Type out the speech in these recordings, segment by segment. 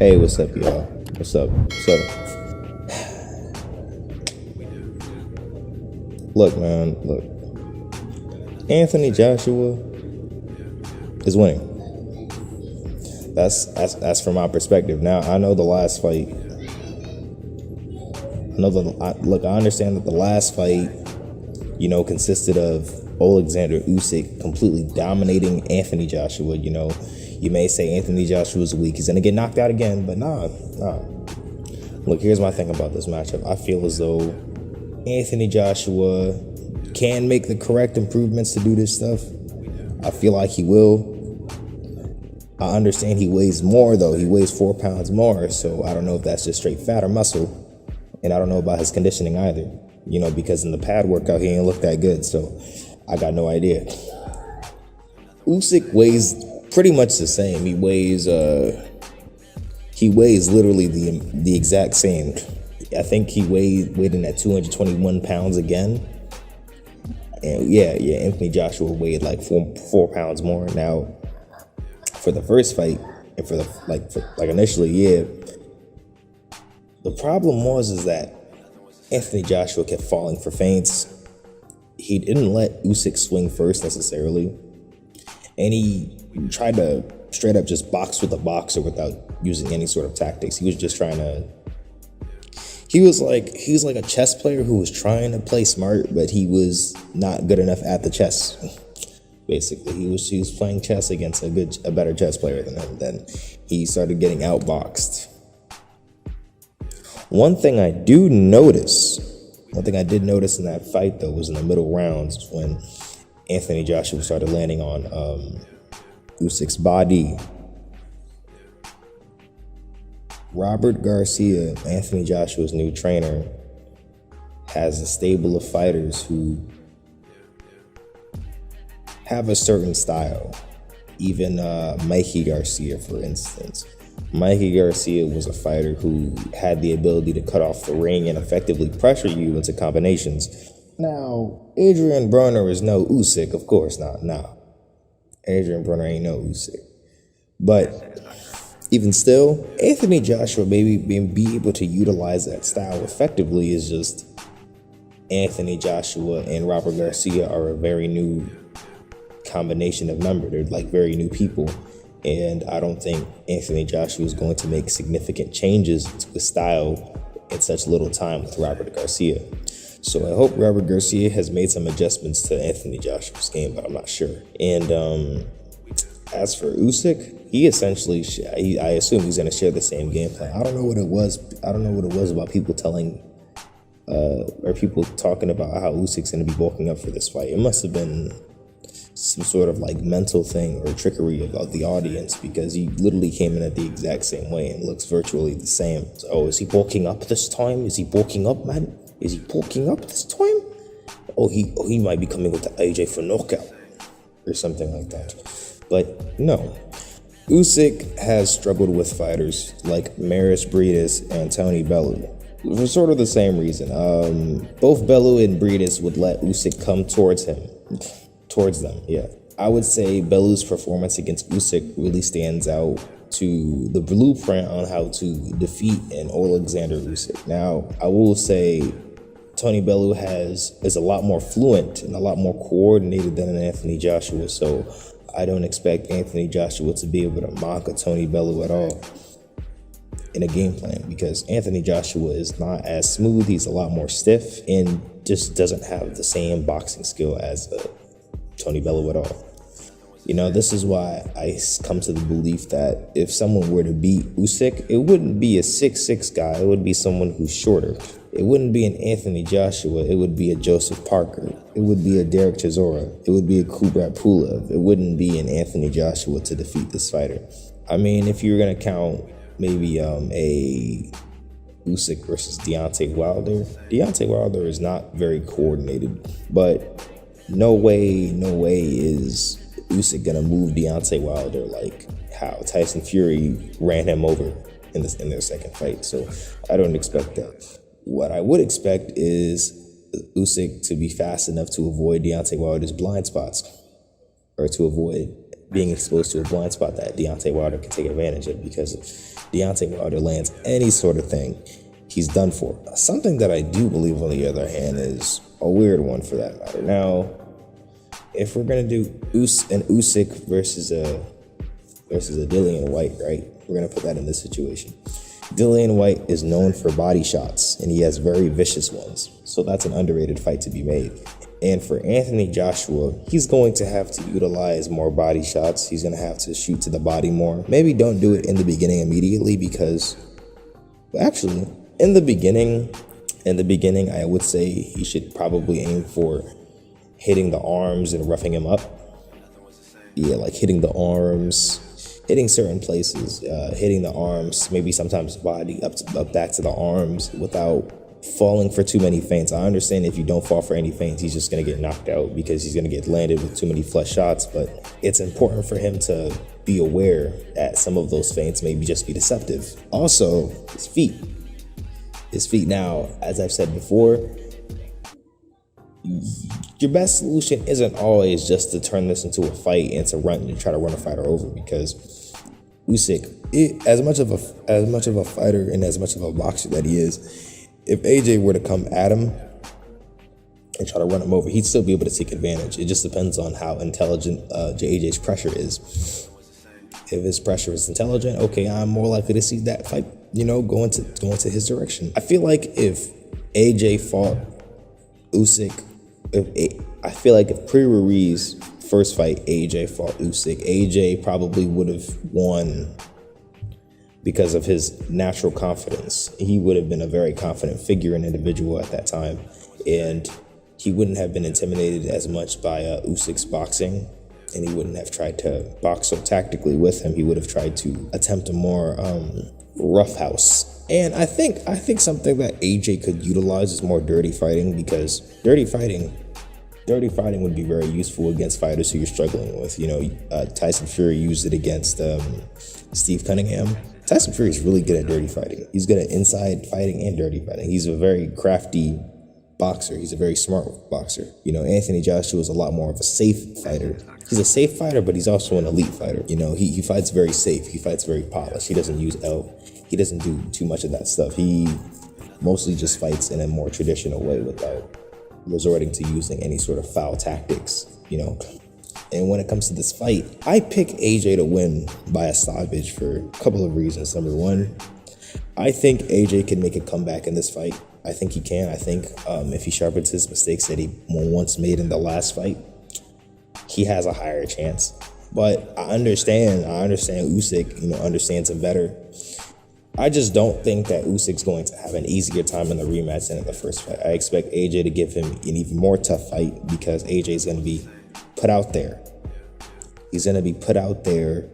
Hey, what's up, y'all? What's up? Look, man, look. Anthony Joshua is winning. That's from my perspective. Now, I know the last fight. I understand that the last fight, consisted of Oleksandr Usyk completely dominating Anthony Joshua. You may say Anthony Joshua's weak. He's going to get knocked out again, but nah. Look, here's my thing about this matchup. I feel as though Anthony Joshua can make the correct improvements to do this stuff. I feel like he will. I understand he weighs more, though. He weighs 4 pounds more, so I don't know if that's just straight fat or muscle. And I don't know about his conditioning either, because in the pad workout, he ain't look that good, so I got no idea. Usyk weighs pretty much the same. He weighs literally the exact same. I think he weighed in at 221 pounds again. And yeah, Anthony Joshua weighed like 4 pounds more. Now, for the first fight, and for initially, yeah. The problem is that Anthony Joshua kept falling for feints. He didn't let Usyk swing first necessarily. And he tried to straight up just box with a boxer without using any sort of tactics. He was just trying to... He was like a chess player who was trying to play smart, but he was not good enough at the chess. Basically, he was playing chess against a better chess player than him. Then he started getting outboxed. One thing I did notice in that fight, though, was in the middle rounds when Anthony Joshua started landing on Usyk's body. Robert Garcia, Anthony Joshua's new trainer, has a stable of fighters who have a certain style. Even Mikey Garcia, for instance. Mikey Garcia was a fighter who had the ability to cut off the ring and effectively pressure you into combinations. Now, Adrian Broner is no Usyk, of course not. No. Adrian Broner ain't no Usyk. But even still, Anthony Joshua maybe be able to utilize that style effectively is just Anthony Joshua and Robert Garcia are a very new combination of members. They're like very new people. And I don't think Anthony Joshua is going to make significant changes to the style in such little time with Robert Garcia. So I hope Robert Garcia has made some adjustments to Anthony Joshua's game, but I'm not sure. And as for Usyk, he essentially, I assume he's going to share the same game plan. I don't know what it was. About people telling, or people talking about how Usyk's going to be bulking up for this fight. It must have been some sort of like mental thing or trickery about the audience, because he literally came in at the exact same way and looks virtually the same. So, is he bulking up this time? Is he bulking up, man? Is he bulking up this time? Oh, he might be coming with the AJ for knockout or something like that. But no, Usyk has struggled with fighters like Maris Briedis and Tony Bellew for sort of the same reason. Both Bellew and Briedis would let Usyk come towards them. Yeah. I would say Bellew's performance against Usyk really stands out to the blueprint on how to defeat an Oleksandr Usyk. Now, I will say Tony Bellew is a lot more fluent and a lot more coordinated than Anthony Joshua, so I don't expect Anthony Joshua to be able to mock a Tony Bellew at all in a game plan, because Anthony Joshua is not as smooth. He's a lot more stiff and just doesn't have the same boxing skill as Tony Bellew at all. This is why I come to the belief that if someone were to beat Usyk, it wouldn't be a 6'6" guy. It would be someone who's shorter. It wouldn't be an Anthony Joshua. It would be a Joseph Parker. It would be a Derek Chisora. It would be a Kubrat Pulev. It wouldn't be an Anthony Joshua to defeat this fighter. I mean, if you're going to count maybe a Usyk versus Deontay Wilder is not very coordinated, but no way is Usyk gonna move Deontay Wilder like how Tyson Fury ran him over in their second fight. So I don't expect that. What I would expect is Usyk to be fast enough to avoid Deontay Wilder's blind spots, or to avoid being exposed to a blind spot that Deontay Wilder can take advantage of, because if Deontay Wilder lands any sort of thing, he's done for. Something that I do believe, on the other hand, is a weird one for that matter. Now, if we're gonna do an Usyk versus a Dillian White, right? We're gonna put that in this situation. Dillian White is known for body shots, and he has very vicious ones. So that's an underrated fight to be made. And for Anthony Joshua, he's going to have to utilize more body shots. He's going to have to shoot to the body more. Maybe don't do it in the beginning immediately, because actually, in the beginning, I would say he should probably aim for hitting the arms and roughing him up. Yeah, like hitting the arms, hitting certain places, hitting the arms, maybe sometimes body up back to the arms without falling for too many feints. I understand if you don't fall for any feints, he's just going to get knocked out because he's going to get landed with too many flush shots. But it's important for him to be aware that some of those feints maybe just be deceptive. Also, his feet. Now, as I've said before, your best solution isn't always just to turn this into a fight and to try to run a fighter over, because Usyk, as much of a fighter and as much of a boxer that he is, if AJ were to come at him and try to run him over, he'd still be able to take advantage. It just depends on how intelligent AJ's pressure is. If his pressure is intelligent, okay, I'm more likely to see that fight, go into his direction. I feel like if AJ fought Usyk, I feel like if pre-Ruiz first fight AJ fought Usyk, AJ probably would have won because of his natural confidence. He would have been a very confident figure and individual at that time, and he wouldn't have been intimidated as much by Usyk's boxing, and he wouldn't have tried to box so tactically with him. He would have tried to attempt a more roughhouse. And I think something that AJ could utilize is more dirty fighting, because dirty fighting would be very useful against fighters who you're struggling with. Tyson Fury used it against Steve Cunningham. Tyson Fury is really good at dirty fighting. He's good at inside fighting and dirty fighting. He's a very crafty boxer. He's a very smart boxer. Anthony Joshua is a lot more of a safe fighter. He's a safe fighter, but he's also an elite fighter. He fights very safe. He fights very polished. He doesn't use he doesn't do too much of that stuff. He mostly just fights in a more traditional way without resorting to using any sort of foul tactics, And when it comes to this fight, I pick AJ to win by a stoppage for a couple of reasons. Number one, I think AJ can make a comeback in this fight. I think he can. I think if he sharpens his mistakes that he once made in the last fight, he has a higher chance. But I understand Usyk, understands him better. I just don't think that Usyk's going to have an easier time in the rematch than in the first fight. I expect AJ to give him an even more tough fight, because AJ's going to be put out there. He's going to be put out there,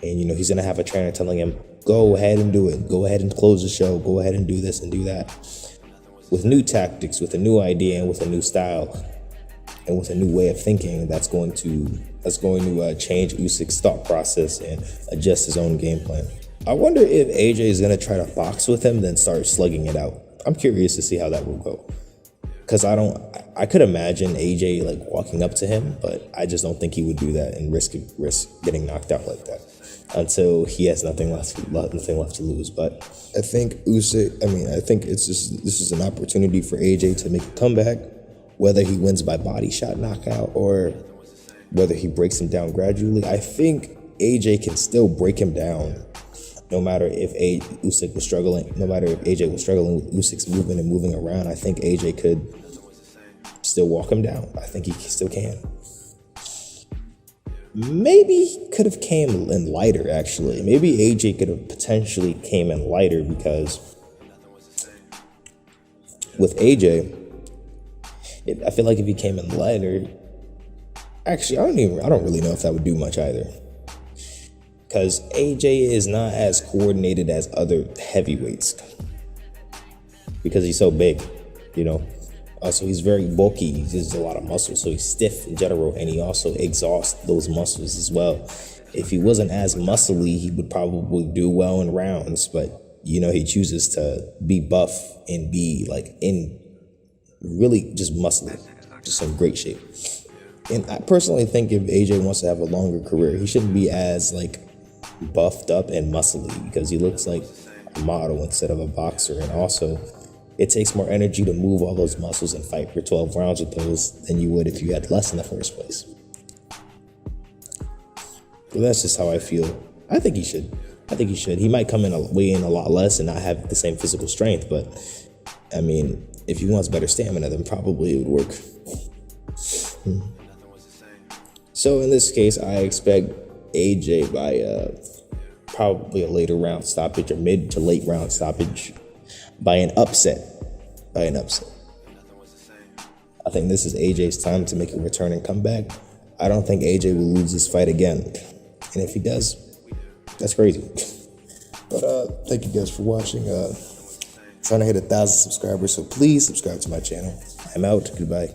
and he's going to have a trainer telling him, go ahead and do it. Go ahead and close the show. Go ahead and do this and do that. With new tactics, with a new idea, and with a new style, and with a new way of thinking, that's going to change Usyk's thought process and adjust his own game plan. I wonder if AJ is going to try to box with him, then start slugging it out. I'm curious to see how that will go. Because I could imagine AJ walking up to him, but I just don't think he would do that and risk getting knocked out like that until he has nothing left to lose. But I think this is an opportunity for AJ to make a comeback, whether he wins by body shot knockout or whether he breaks him down gradually. I think AJ can still break him down. No matter if AJ was struggling with Usyk's movement and moving around, I think AJ could still walk him down. I think he still can. Maybe he could have came in lighter, actually. Maybe AJ could have potentially came in lighter, because with AJ, I feel like if he came in lighter, actually, I don't really know if that would do much either. Because AJ is not as coordinated as other heavyweights, because he's so big, Also, he's very bulky. He uses a lot of muscle, so he's stiff in general, and he also exhausts those muscles as well. If he wasn't as muscly, he would probably do well in rounds, but he chooses to be buff and be in really just muscly, just in great shape. And I personally think if AJ wants to have a longer career, he shouldn't be as like buffed up and muscly, because he looks like a model instead of a boxer. And also, it takes more energy to move all those muscles and fight for 12 rounds with those than you would if you had less in the first place. But that's just how I feel. I think he should. He might come in weigh in a lot less and not have the same physical strength, but I mean, if he wants better stamina, then probably it would work. So in this case, I expect AJ by probably a later round stoppage or mid to late round stoppage by an upset. I think this is AJ's time to make a return and come back. I don't think AJ will lose this fight again. And if he does, that's crazy. But thank you guys for watching. Trying to hit 1,000 subscribers, so please subscribe to my channel. I'm out. Goodbye.